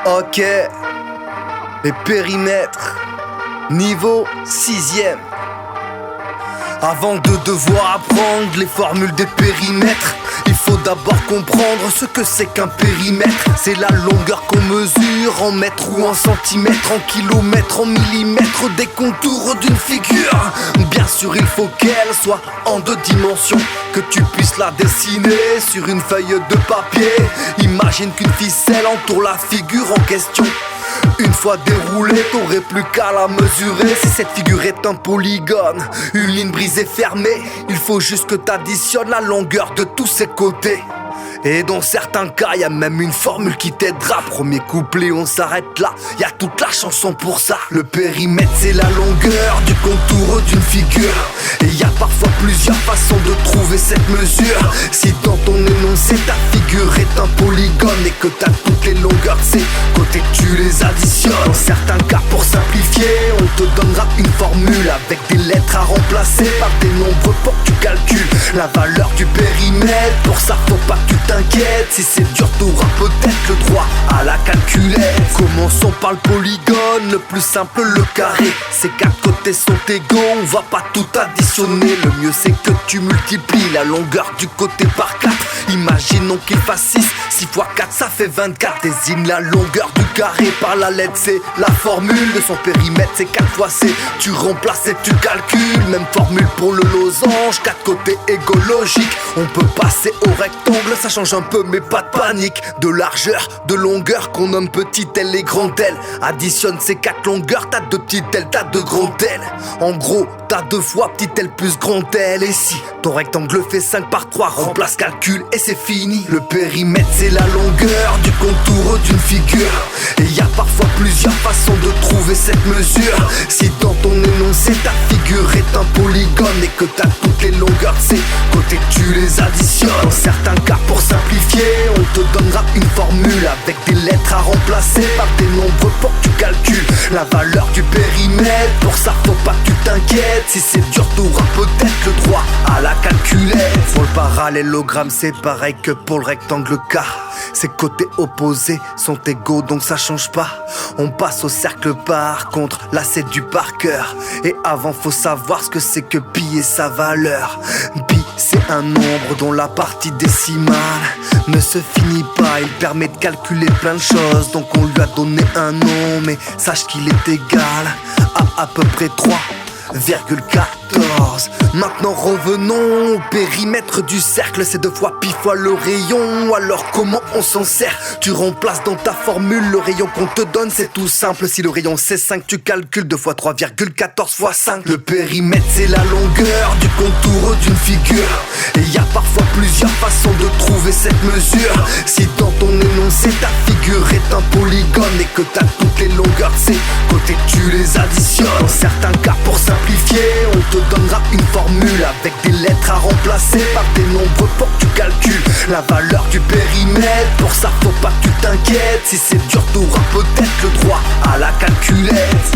Ok, les périmètres, niveau 6ème. Avant de devoir apprendre les formules des périmètres, il faut d'abord comprendre ce que c'est qu'un périmètre. C'est la longueur qu'on mesure en mètres ou en centimètres, en kilomètres, en millimètres, des contours d'une figure. Bien sûr il faut qu'elle soit en 2 dimensions, que tu puisses la dessiner sur une feuille de papier. Imagine qu'une ficelle entoure la figure en question. Une fois déroulée, t'aurais plus qu'à la mesurer. Si cette figure est un polygone, une ligne brisée fermée, il faut juste que t'additionnes la longueur de tous ses côtés. Et dans certains cas, y'a même une formule qui t'aidera. Premier couplet, on s'arrête là, y'a toute la chanson pour ça. Le périmètre, c'est la longueur du contour d'une figure. Et y'a parfois plusieurs façons de trouver cette mesure. Si dans ton énoncé, ta figure est un polygone et que t'as toutes les longueurs de ses côtés, tu les additionnes. Dans certains cas, pour simplifier, on te donnera une formule avec des lettres à remplacer par des nombres pour que tu calcules la valeur du périmètre. Pour ça, faut pas que tu t'inquiète, si c'est dur t'auras peut-être le droit à la calculette. Commençons par le polygone, le plus simple, le carré. Ses 4 côtés sont égaux, on va pas tout additionner. Le mieux c'est que tu multiplies la longueur du côté par 4. Imaginons qu'il fasse 6, 6 x 4 ça fait 24. Désigne la longueur du carré par la lettre C. La formule de son périmètre c'est 4 fois C. Tu remplaces et tu calcules, même formule pour le losange. 4 côtés égaux logique, on peut passer au rectangle. Ça change un peu mais pas de panique. De largeur, de longueur qu'on nomme petite L et grande L. Additionne ces 4 longueurs, t'as 2 petites L, t'as 2 grandes L. En gros, t'as 2 fois petite L plus grande L. Et si ton rectangle fait 5 par 3, remplace calcul et c'est fini. Le périmètre c'est la longueur du contour d'une figure. Et y a parfois plusieurs façons de trouver cette mesure. Si dans ton énoncé ta figure est un polygone et que t'as toutes les longueurs de ses côtés, tu les additionnes. Dans certains cas, pour simplifier, on te donnera une formule avec des lettres à remplacer par des nombres pour que tu calcules la valeur du périmètre. Pour ça faut pas que tu t'inquiètes, si c'est dur t'auras peut-être le droit à la calculette. Pour le parallélogramme c'est pareil que pour le rectangle K. Ses côtés opposés sont égaux donc ça change pas. On passe au cercle par contre, là c'est du par cœur. Et avant faut savoir ce que c'est que pi et sa valeur. Pi c'est un nombre dont la partie décimale ne se finit pas. Il permet de calculer plein de choses, donc on lui a donné un nom. Mais sache qu'il est égal à peu près 3,14. Maintenant revenons au périmètre du cercle. C'est 2 fois pi fois le rayon. Alors comment on s'en sert? Tu remplaces dans ta formule le rayon qu'on te donne. C'est tout simple, si le rayon c'est 5, tu calcules 2 fois 3,14 fois 5. Le périmètre c'est la longueur du contour d'une figure. Et y a parfois plusieurs façons de trouver cette mesure. Si dans ton énoncé ta figure est un polygone et que t'as toutes les longueurs de ses côtés, tu les additionnes. Dans certains cas, pour simplifier, on te donnera une formule avec des lettres à remplacer par des nombres pour que tu calcules la valeur du périmètre. Pour ça faut pas que tu t'inquiètes, si c'est dur t'auras peut-être le droit à la calculette.